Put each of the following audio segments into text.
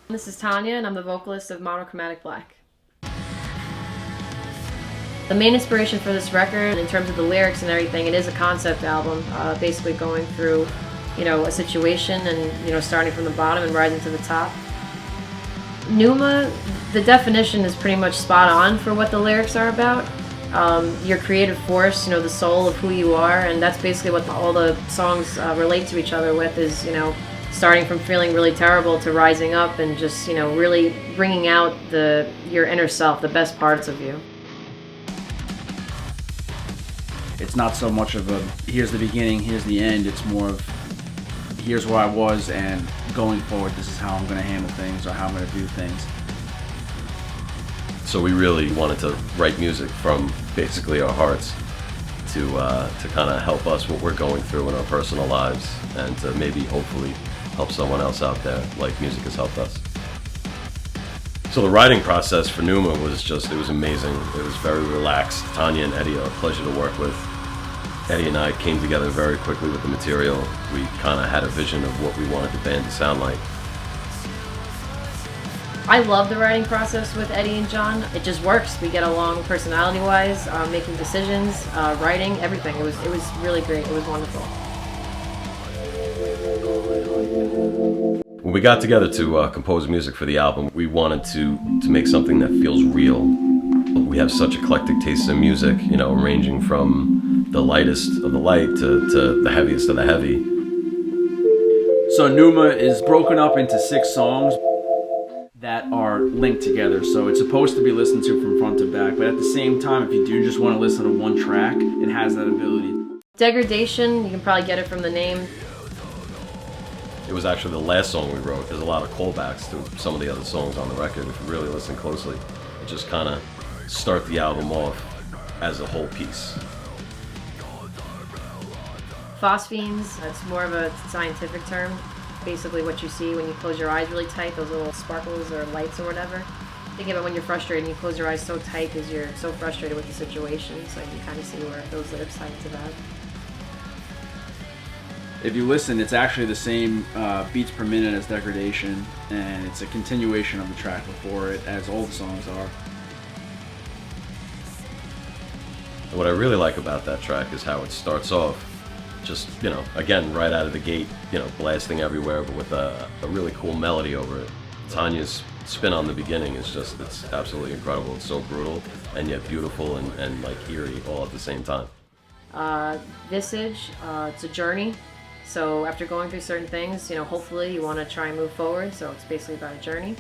This is Tanya, and I'm the vocalist of Monochromatic Black. The main inspiration for this record, in terms of the lyrics and everything, it is a concept album, basically going through, a situation and, starting from the bottom and rising to the top. Pneuma, the definition is pretty much spot on for what the lyrics are about. Your creative force, the soul of who you are, and that's basically what all the songs relate to each other with is, starting from feeling really terrible to rising up and just, really bringing out your inner self, the best parts of you. It's not so much of a, here's the beginning, here's the end, it's more of, here's where I was, and going forward, this is how I'm going to handle things, or how I'm going to do things. So we really wanted to write music from basically our hearts to kind of help us what we're going through in our personal lives, and to maybe hopefully help someone else out there like music has helped us. So the writing process for Pneuma was it was amazing. It was very relaxed. Tanya and Eddie are a pleasure to work with. Eddie and I came together very quickly with the material. We kind of had a vision of what we wanted the band to sound like. I love the writing process with Eddie and John. It just works. We get along personality-wise, making decisions, writing, everything. It was really great. It was wonderful. When we got together to compose music for the album, we wanted to make something that feels real. We have such eclectic tastes in music, ranging from the lightest of the light to the heaviest of the heavy. So Pneuma is broken up into 6 songs that are linked together, so it's supposed to be listened to from front to back, but at the same time, if you do just want to listen to one track, it has that ability. Degradation, you can probably get it from the name. It was actually the last song we wrote. There's a lot of callbacks to some of the other songs on the record. If you really listen closely, it just kind of start the album off as a whole piece. Phosphenes, that's more of a scientific term. Basically what you see when you close your eyes really tight, those little sparkles or lights or whatever. Think of it when you're frustrated and you close your eyes so tight because you're so frustrated with the situation, so you kind of see where those lyrics tie into that. If you listen, it's actually the same beats per minute as Degradation, and it's a continuation of the track before it, as all the songs are. What I really like about that track is how it starts off, just, again, right out of the gate, blasting everywhere, but with a really cool melody over it. Tanya's spin on the beginning is it's absolutely incredible. It's so brutal, and yet beautiful and like eerie all at the same time. Visage, it's a journey. So after going through certain things, hopefully you want to try and move forward, so it's basically about a journey.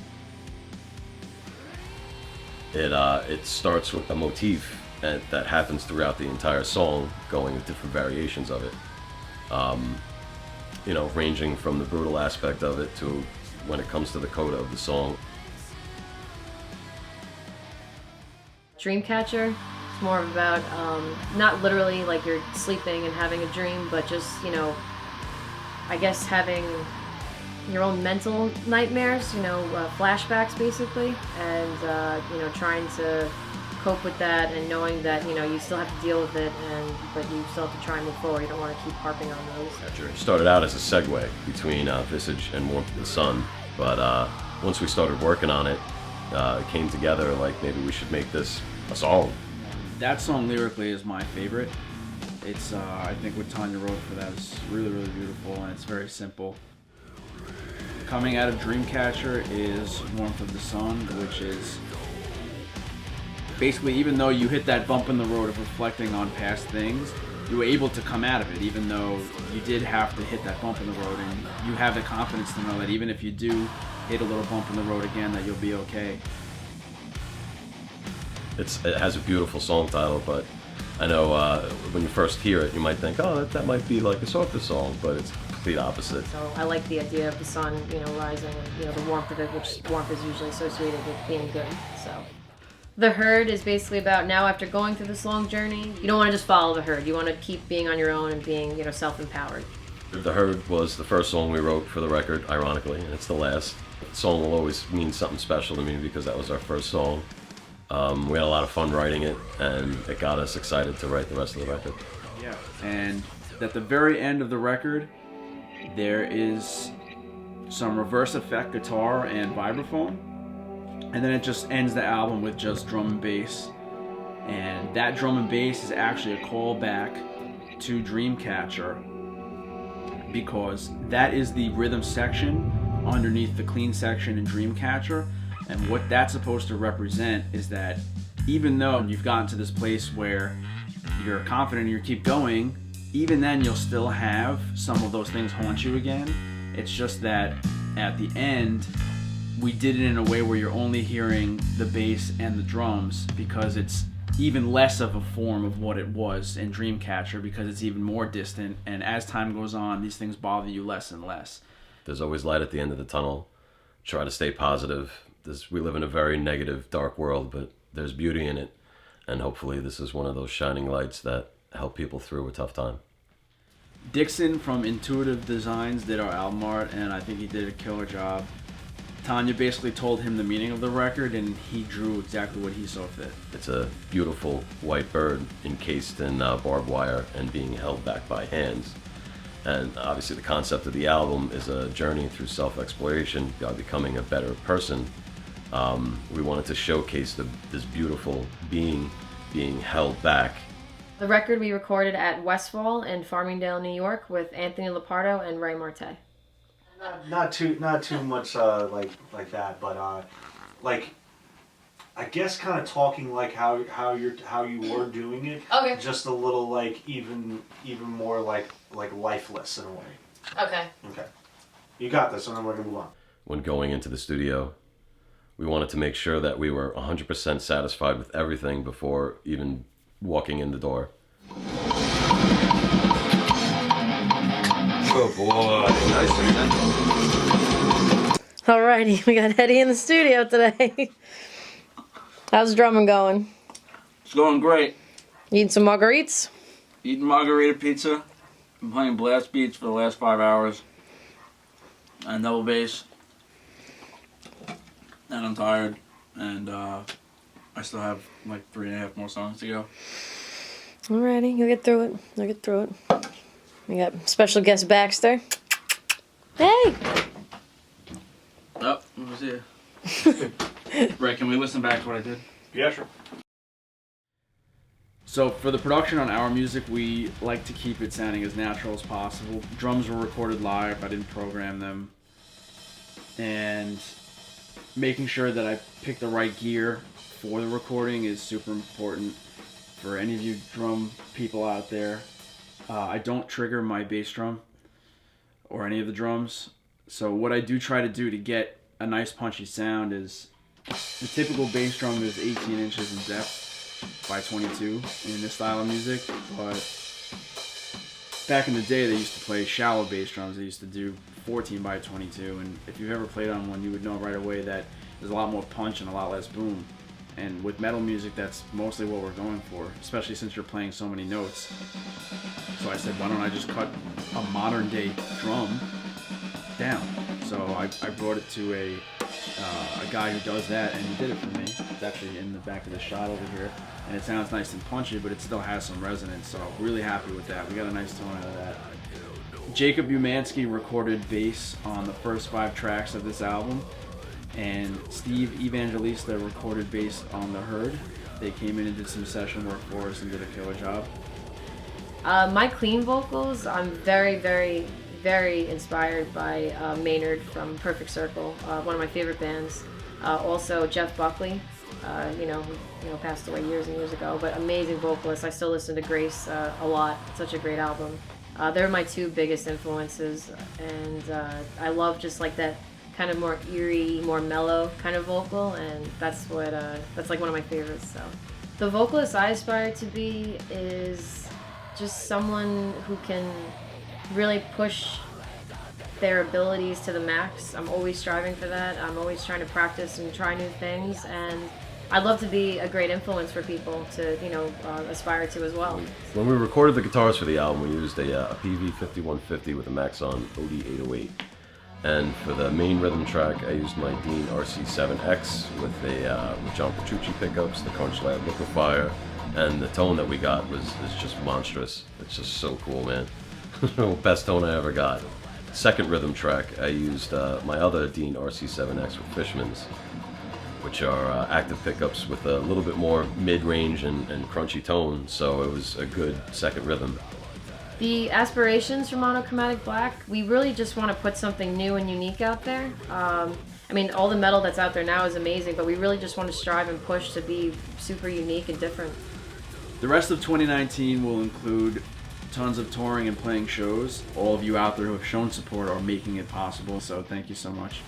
It starts with a motif that happens throughout the entire song, going with different variations of it. Ranging from the brutal aspect of it to when it comes to the coda of the song. Dreamcatcher, it's more about, not literally like you're sleeping and having a dream, but just, I guess having your own mental nightmares, flashbacks basically, and, trying to cope with that and knowing that, you still have to deal with it, but you still have to try and move forward. You don't want to keep harping on those. It started out as a segue between Visage and Warmth of the Sun, but once we started working on it, it came together like maybe we should make this a song. That song lyrically is my favorite. It's, I think what Tanya wrote for that is really, really beautiful, and it's very simple. Coming out of Dreamcatcher is Warmth of the Sun, which is basically, even though you hit that bump in the road of reflecting on past things, you were able to come out of it, even though you did have to hit that bump in the road, and you have the confidence to know that even if you do hit a little bump in the road again, that you'll be okay. It has a beautiful song title, but I know when you first hear it, you might think, oh, that might be like a softer song, but it's the complete opposite. So I like the idea of the sun, rising, and the warmth of it, which warmth is usually associated with being good. So the herd is basically about now after going through this long journey, you don't want to just follow the herd. You want to keep being on your own and being, self-empowered. The Herd was the first song we wrote for the record, ironically, and it's the last. The song will always mean something special to me because that was our first song. We had a lot of fun writing it, and it got us excited to write the rest of the record. Yeah, and at the very end of the record, there is some reverse effect guitar and vibraphone, and then it just ends the album with just drum and bass. And that drum and bass is actually a callback to Dreamcatcher, because that is the rhythm section underneath the clean section in Dreamcatcher. And what that's supposed to represent is that even though you've gotten to this place where you're confident and you keep going, even then you'll still have some of those things haunt you again. It's just that at the end, we did it in a way where you're only hearing the bass and the drums, because it's even less of a form of what it was in Dreamcatcher, because it's even more distant, and as time goes on, these things bother you less and less. There's always light at the end of the tunnel. Try to stay positive. We live in a very negative, dark world, but there's beauty in it. And hopefully this is one of those shining lights that help people through a tough time. Dixon from Intuitive Designs did our album art, and I think he did a killer job. Tanya basically told him the meaning of the record, and he drew exactly what he saw fit. It's a beautiful white bird encased in barbed wire and being held back by hands. And obviously the concept of the album is a journey through self-exploration, becoming a better person. We wanted to showcase this beautiful being held back. The record we recorded at Westfall in Farmingdale, New York, with Anthony Lopardo and Ray Marte. Not too much like that, but like I guess kind of talking like how you were doing it. Okay. Just a little like even more like lifeless in a way. Okay. Okay. You got this, and then we're gonna move on. When going into the studio, we wanted to make sure that we were 100% satisfied with everything before even walking in the door. Oh boy, nice. Alrighty, we got Eddie in the studio today. How's drumming going? It's going great. Eating some margaritas? Eating margarita pizza. Been playing blast beats for the last 5 hours. And double bass. And I'm tired. And I still have like 3.5 more songs to go. Alrighty, you'll get through it. We got special guest Baxter. Hey! Oh, what was here? Ray, can we listen back to what I did? Yeah, sure. So for the production on our music, we like to keep it sounding as natural as possible. Drums were recorded live, I didn't program them. And making sure that I pick the right gear for the recording is super important for any of you drum people out there. I don't trigger my bass drum or any of the drums. So what I do try to do to get a nice punchy sound is, the typical bass drum is 18 inches in depth by 22 in this style of music, but back in the day they used to play shallow bass drums. They used to do 14 by 22, and if you've ever played on one, you would know right away that there's a lot more punch and a lot less boom. And with metal music, that's mostly what we're going for, especially since you're playing so many notes. So I said, why don't I just cut a modern day drum down? So I brought it to a guy who does that, and he did it for me. It's actually in the back of the shot over here, and it sounds nice and punchy, but it still has some resonance, so really happy with that. We got a nice tone out of that. Jacob Umansky recorded bass on the first 5 tracks of this album, and Steve Evangelista recorded bass on The Herd. They came in and did some session work for us and did a killer job. My clean vocals, I'm very, very, very inspired by Maynard from Perfect Circle, one of my favorite bands. Also Jeff Buckley, who passed away years and years ago, but amazing vocalist. I still listen to Grace a lot. Such a great album. They're my 2 biggest influences, and I love just like that kind of more eerie, more mellow kind of vocal, and that's like one of my favorites. So the vocalist I aspire to be is just someone who can really push their abilities to the max. I'm always striving for that. I'm always trying to practice and try new things, and I'd love to be a great influence for people to, aspire to as well. When we recorded the guitars for the album, we used a PV 5150 with a Maxon OD 808. And for the main rhythm track, I used my Dean RC7X with John Petrucci pickups, the Crunch Lab Liquefier, and the tone that we got is just monstrous. It's just so cool, man. Best tone I ever got. second rhythm track, I used my other Dean RC7X with Fishman's, which are active pickups with a little bit more mid-range and crunchy tone, so it was a good second rhythm. The aspirations for Monochromatic Black, we really just want to put something new and unique out there. I mean, all the metal that's out there now is amazing, but we really just want to strive and push to be super unique and different. The rest of 2019 will include tons of touring and playing shows. All of you out there who have shown support are making it possible, so thank you so much.